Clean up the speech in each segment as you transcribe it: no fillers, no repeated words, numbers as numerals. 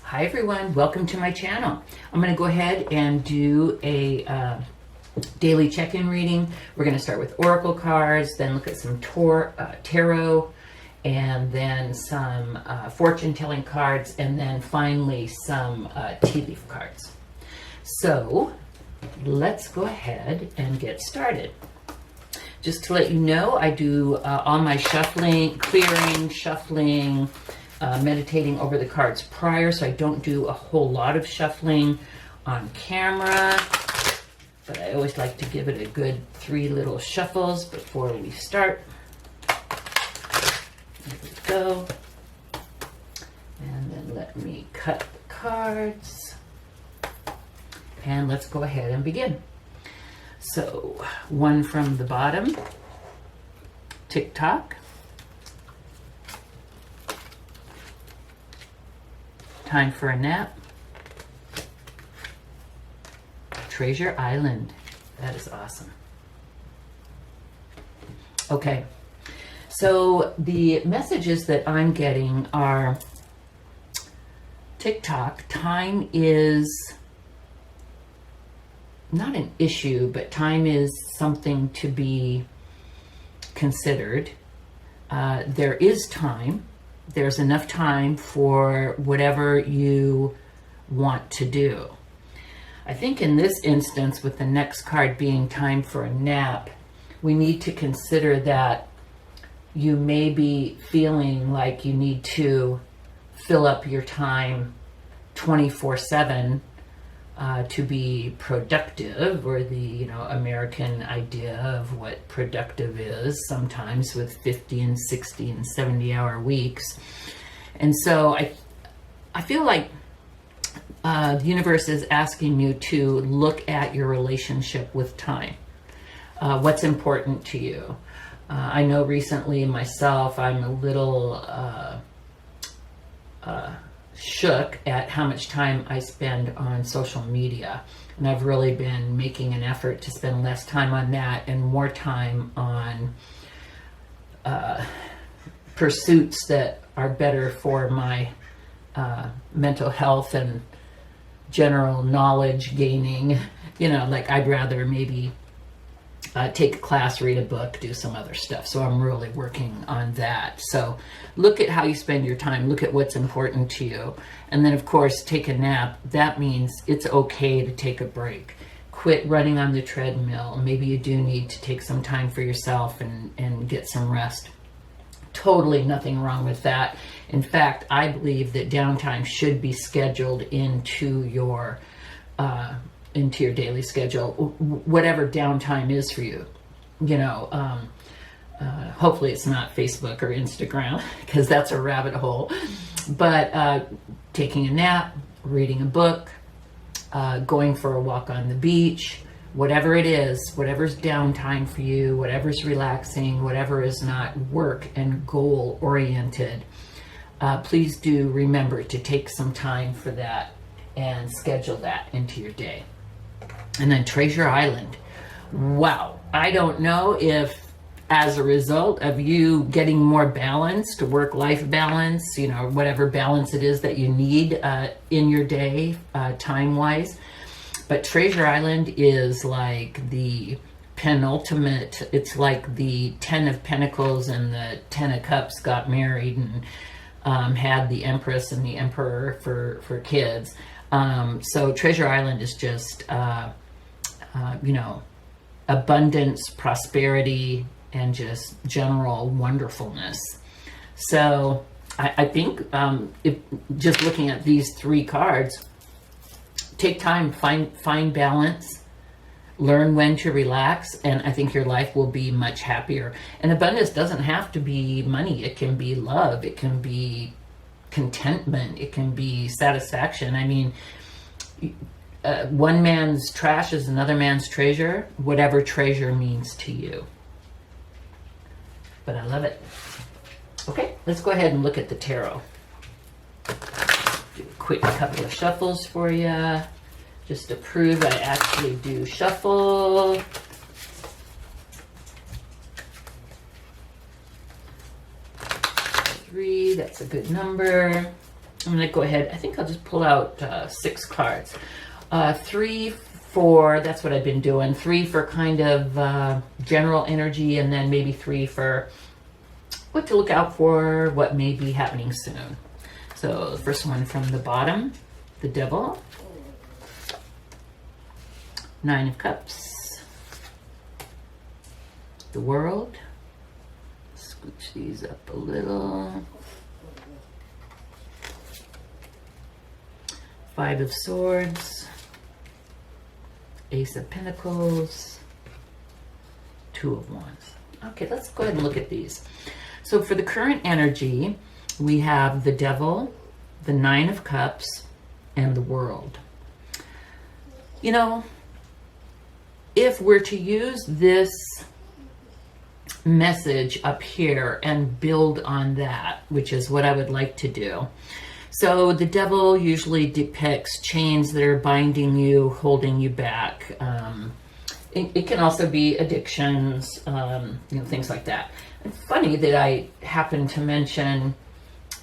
Hi everyone, welcome to my channel. I'm going to go ahead and do a daily check-in reading. We're going to start with oracle cards, then look at some tarot, and then some fortune-telling cards, and then finally some tea leaf cards. So let's go ahead and get started. Just to let you know, I do all my shuffling, clearing, shuffling, meditating over the cards prior, so I don't do a whole lot of shuffling on camera, but I always like to give it a good 3 little shuffles before we start. There we go. And then let me cut the cards. And let's go ahead and begin. So, one from the bottom, TikTok. Time for a nap. Treasure Island. That is awesome. Okay. So the messages that I'm getting are TikTok. Time is not an issue, but time is something to be considered. There is time. There's enough time for whatever you want to do. I think in this instance, with the next card being time for a nap, we need to consider that you may be feeling like you need to fill up your time 24/7 to be productive, or the American idea of what productive is, sometimes with 50 and 60 and 70-hour weeks. And so I feel like the universe is asking you to look at your relationship with time. What's important to you? I know recently myself, I'm a little shook at how much time I spend on social media, and I've really been making an effort to spend less time on that and more time on pursuits that are better for my mental health and general knowledge gaining. Like I'd rather maybe take a class, read a book, do some other stuff. So I'm really working on that. So look at how you spend your time. Look at what's important to you. And then, of course, take a nap. That means it's okay to take a break. Quit running on the treadmill. Maybe you do need to take some time for yourself and get some rest. Totally nothing wrong with that. In fact, I believe that downtime should be scheduled into your daily schedule, whatever downtime is for you. Hopefully it's not Facebook or Instagram, because that's a rabbit hole. But taking a nap, reading a book, going for a walk on the beach, whatever it is, whatever's downtime for you, whatever's relaxing, whatever is not work and goal oriented, please do remember to take some time for that and schedule that into your day. And then Treasure Island. Wow. I don't know if as a result of you getting more balanced, work-life balance, whatever balance it is that you need in your day, time-wise. But Treasure Island is like the penultimate. It's like the 10 of Pentacles and the 10 of Cups got married and had the Empress and the Emperor for kids. So Treasure Island is just, abundance, prosperity, and just general wonderfulness. So I think if just looking at these 3 cards, take time, find balance, learn when to relax, and I think your life will be much happier. And abundance doesn't have to be money. It can be love. It can be contentment. It can be satisfaction. I mean, one man's trash is another man's treasure, whatever treasure means to you. But I love it. Okay, let's go ahead and look at the tarot. Do a quick couple of shuffles for you, just to prove I actually do shuffle. 3, that's a good number. I'm going to go ahead. I think I'll just pull out 6 cards. 3 for, that's what I've been doing. 3 for kind of general energy, and then maybe 3 for what to look out for, what may be happening soon. So the first one from the bottom, the Devil, 9 of Cups, the World. Scooch these up a little. 5 of Swords, Ace of Pentacles, 2 of Wands. Okay, let's go ahead and look at these. So for the current energy, we have the Devil, the 9 of Cups, and the World. You know, if we're to use this message up here and build on that, which is what I would like to do. So the Devil usually depicts chains that are binding you, holding you back. It can also be addictions, things like that. It's funny that I happen to mention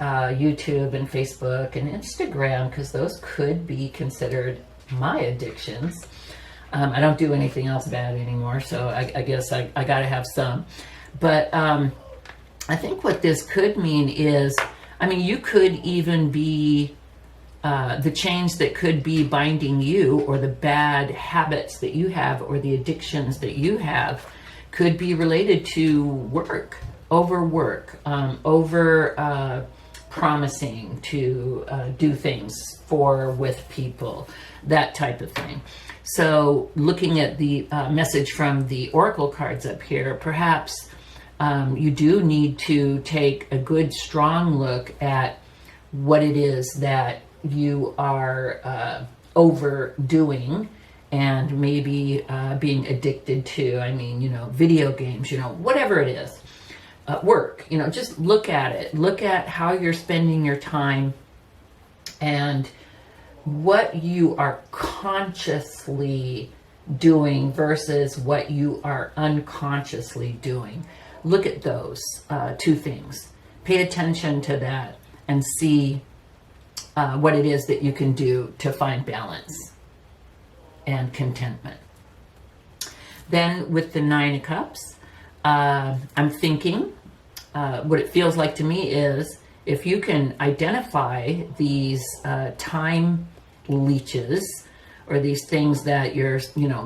YouTube and Facebook and Instagram, because those could be considered my addictions. I don't do anything else bad anymore, so I guess I got to have some. But I think what this could mean is, you could even be the chains that could be binding you, or the bad habits that you have, or the addictions that you have, could be related to work, over promising to do things with people, that type of thing. So looking at the message from the Oracle cards up here, perhaps you do need to take a good, strong look at what it is that you are overdoing, and maybe being addicted to. Video games, whatever it is. Work, just look at it. Look at how you're spending your time and what you are consciously doing versus what you are unconsciously doing. Look at those 2 things. Pay attention to that and see what it is that you can do to find balance and contentment. Then with the 9 of Cups, I'm thinking what it feels like to me is, if you can identify these time leeches, or these things that you're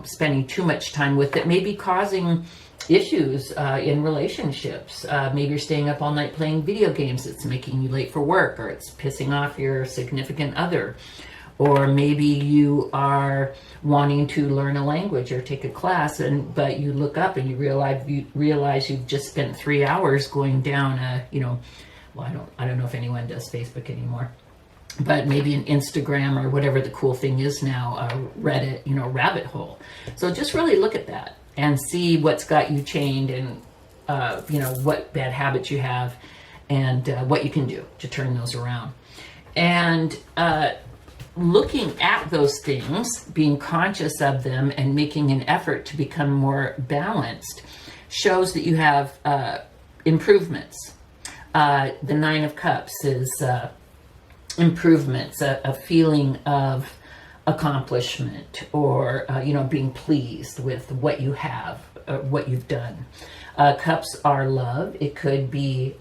spending too much time with, that may be causing issues in relationships. Maybe you're staying up all night playing video games. It's making you late for work, or it's pissing off your significant other. Or maybe you are wanting to learn a language or take a class, but you look up and you realize you've just spent 3 hours going down I don't know if anyone does Facebook anymore, but maybe an Instagram, or whatever the cool thing is now, Reddit, rabbit hole. So just really look at that and see what's got you chained, and what bad habits you have, and what you can do to turn those around. And looking at those things, being conscious of them, and making an effort to become more balanced, shows that you have improvements. The 9 of Cups is improvements, a feeling of accomplishment, or being pleased with what you have, what you've done. Cups are love. It could be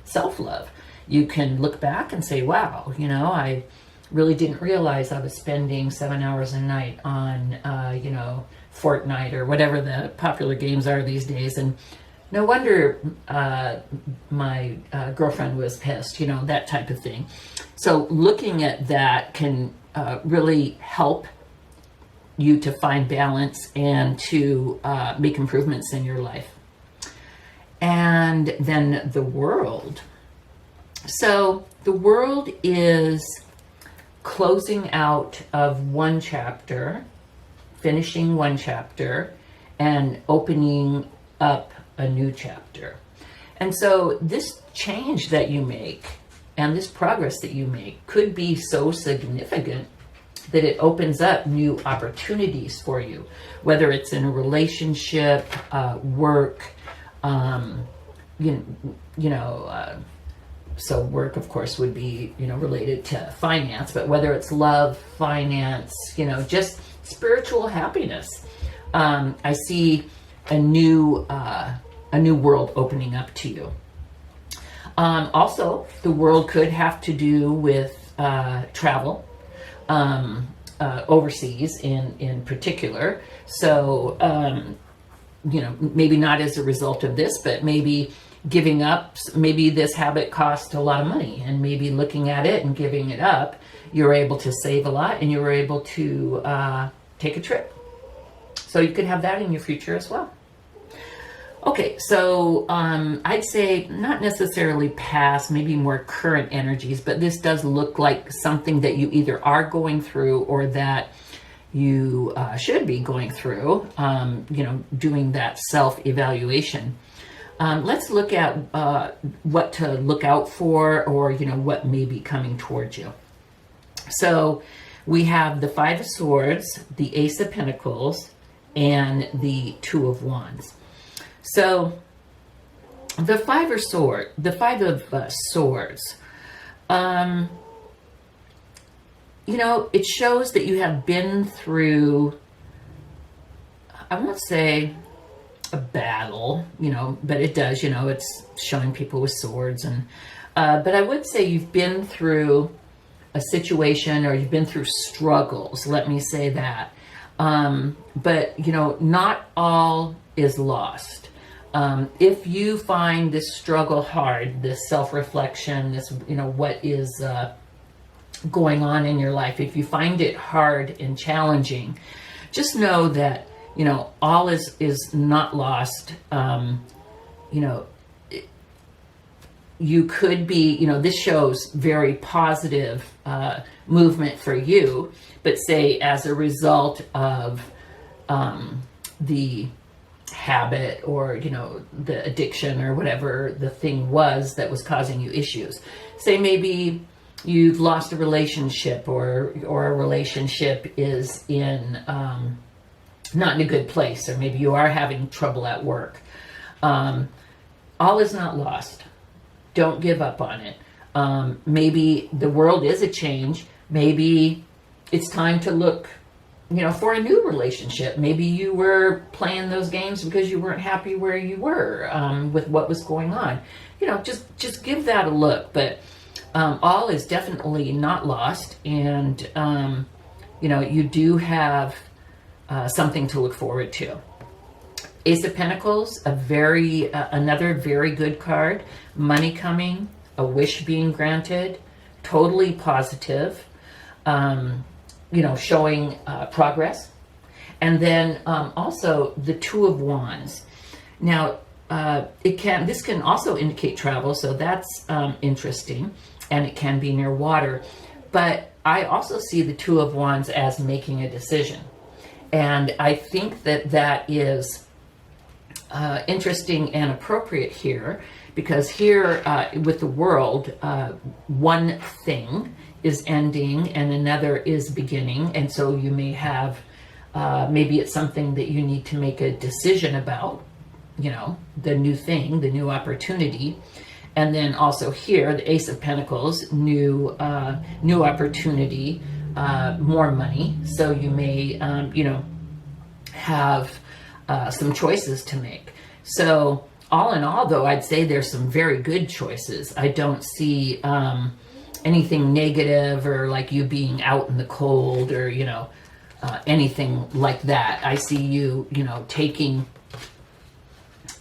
self-love. You can look back and say, wow, I really didn't realize I was spending 7 hours a night on Fortnite, or whatever the popular games are these days, and no wonder my girlfriend was pissed, that type of thing. So looking at that can really help you to find balance and to make improvements in your life. And then the World. So the World is closing out of one chapter, finishing one chapter, and opening up a new chapter. And so this change that you make, and this progress that you make, could be so significant that it opens up new opportunities for you, whether it's in a relationship, So work, of course, would be, related to finance, but whether it's love, finance, just spiritual happiness. I see a new world opening up to you. Also, the world could have to do with travel, overseas in particular. So, maybe not as a result of this, but maybe giving up, maybe this habit cost a lot of money, and maybe looking at it and giving it up, you're able to save a lot, and you're able to take a trip. So you could have that in your future as well. Okay, so I'd say not necessarily past, maybe more current energies, but this does look like something that you either are going through or that you should be going through, doing that self-evaluation. Let's look at what to look out for, or, what may be coming towards you. So we have the Five of Swords, the Ace of Pentacles, and the Two of Wands. So the Five of Swords, it shows that you have been through, I won't say a battle, but it does, it's showing people with swords, and but I would say you've been through a situation, or you've been through struggles, let me say that. But not all is lost. If you find this struggle hard, this self-reflection, this, what is going on in your life, if you find it hard and challenging, just know that, all is not lost. You could be, this shows very positive movement for you, but say as a result of the habit, or the addiction, or whatever the thing was that was causing you issues. Say maybe you've lost a relationship, or a relationship is in not in a good place, or maybe you are having trouble at work. All is not lost. Don't give up on it. Maybe the world is a change. Maybe it's time to look, for a new relationship. Maybe you were playing those games because you weren't happy where you were with what was going on. Just give that a look. But all is definitely not lost, and you do have something to look forward to. Ace of Pentacles, another very good card. Money coming, a wish being granted, totally positive. Showing progress. And then also the Two of Wands. Now, this can also indicate travel, so that's interesting, and it can be near water. But I also see the Two of Wands as making a decision. And I think that is interesting and appropriate here, because here with the world, one thing is ending and another is beginning, and so you may have maybe it's something that you need to make a decision about, the new thing, the new opportunity. And then also here, the Ace of Pentacles, new opportunity, more money. So you may have some choices to make. So all in all, though, I'd say there's some very good choices. I don't see anything negative, or like you being out in the cold, or anything like that. I see you taking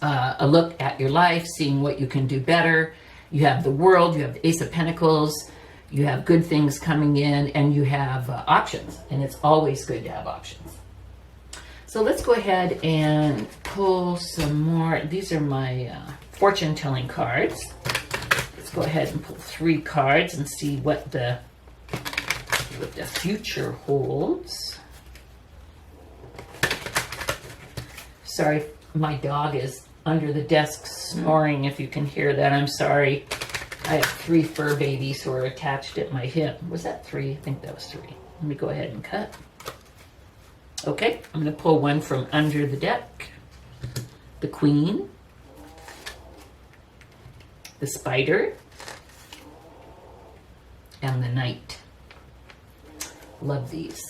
a look at your life, seeing what you can do better. You have the World, you have the Ace of Pentacles, you have good things coming in, and you have options, and it's always good to have options. So let's go ahead and pull some more. These are my fortune telling cards. Let's go ahead and pull 3 cards and see what the future holds. Sorry, my dog is under the desk snoring. If you can hear that, I'm sorry. I have 3 fur babies who are attached at my hip. Was that 3? I think that was 3. Let me go ahead and cut. Okay, I'm going to pull one from under the deck. The Queen, the Spider, and the Knight. Love these.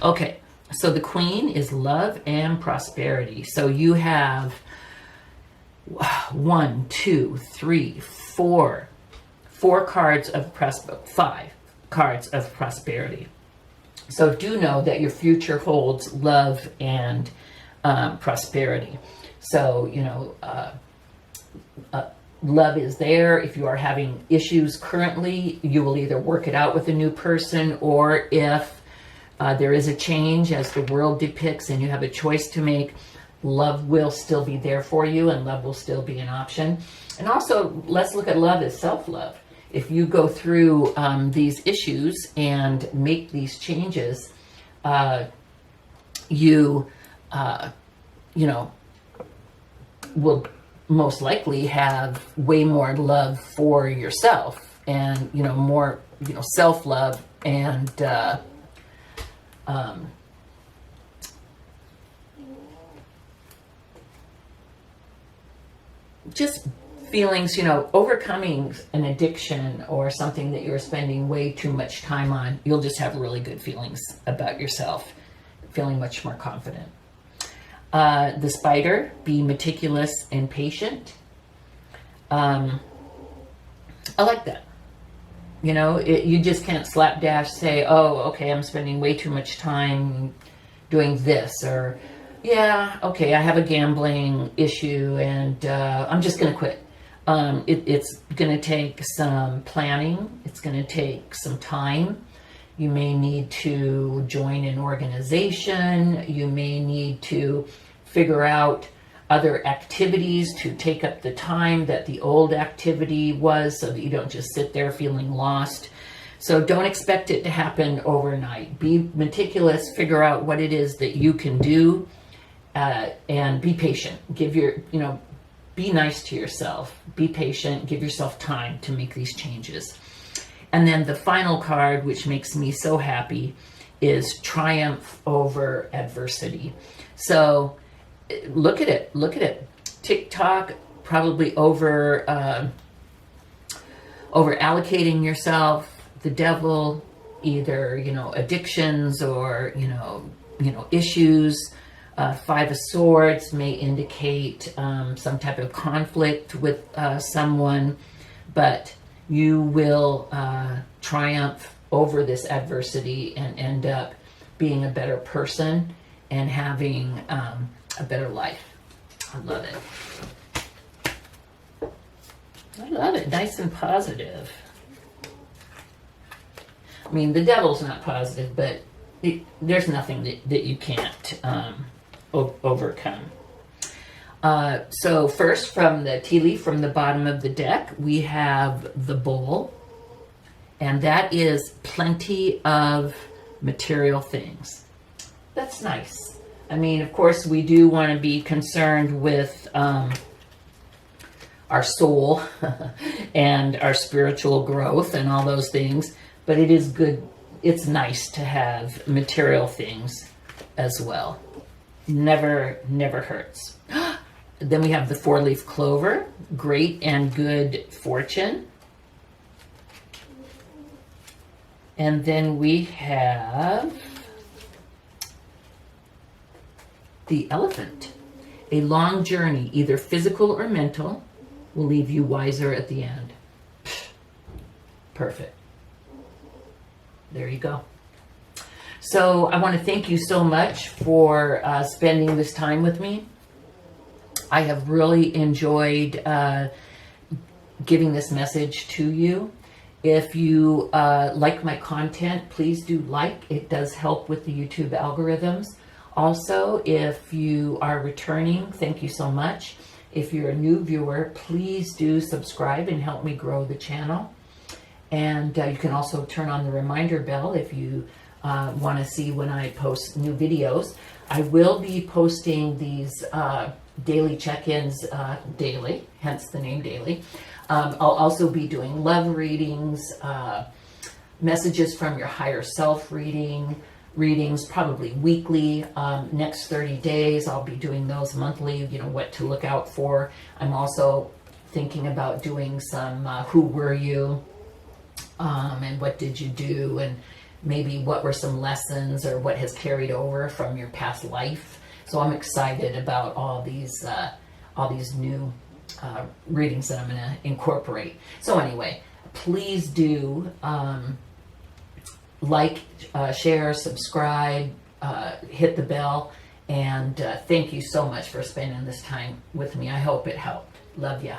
Okay, so the Queen is love and prosperity. So you have 1, 2, 3, 4 cards of 5 cards of prosperity. So do know that your future holds love and prosperity. So, you know, love is there. If you are having issues currently, you will either work it out with a new person, or if there is a change as the world depicts and you have a choice to make, love will still be there for you and love will still be an option. And also, let's look at love as self-love. If you go through these issues and make these changes, you know, will most likely have way more love for yourself, and, you know, more, you know, self-love, and just feelings, you know, overcoming an addiction or something that you're spending way too much time on. You'll just have really good feelings about yourself, feeling much more confident. The Spider, be meticulous and patient. I like that. You know, you just can't slapdash say, oh, okay, I'm spending way too much time doing this, or yeah, okay, I have a gambling issue and I'm just going to quit. It's going to take some planning. It's going to take some time. You may need to join an organization. You may need to figure out other activities to take up the time that the old activity was, so that you don't just sit there feeling lost. So don't expect it to happen overnight. Be meticulous, figure out what it is that you can do, and be patient. Be nice to yourself. Be patient, give yourself time to make these changes. And then the final card, which makes me so happy, is triumph over adversity. So look at it. TikTok, probably over allocating yourself, the devil, either, you know, addictions or, you know, issues. 5 of Swords may indicate some type of conflict with someone, but you will triumph over this adversity and end up being a better person and having a better life. I love it. Nice and positive. I mean, the devil's not positive, but there's nothing that you can't overcome. So first, from the tea leaf from the bottom of the deck, we have the Bull, and that is plenty of material things. That's nice. I mean, of course, we do want to be concerned with our soul and our spiritual growth and all those things, but it is good. It's nice to have material things as well. Never hurts. Then we have the 4-leaf clover, great and good fortune. And then we have the Elephant. A long journey, either physical or mental, will leave you wiser at the end. Perfect. There you go. So I want to thank you so much for spending this time with me. I have really enjoyed giving this message to you. If you like my content, please do like. It does help with the YouTube algorithms. Also, if you are returning, thank you so much. If you're a new viewer, please do subscribe and help me grow the channel. And you can also turn on the reminder bell if you want to see when I post new videos. I will be posting these daily check-ins daily, hence the name daily. I'll also be doing love readings, messages from your higher self readings, probably weekly. Next 30 days, I'll be doing those monthly, what to look out for. I'm also thinking about doing some Who Were You and what did you do, and maybe what were some lessons or what has carried over from your past life. So I'm excited about all these new readings that I'm going to incorporate. So anyway, please do like, share, subscribe, hit the bell, and thank you so much for spending this time with me. I hope it helped. Love ya.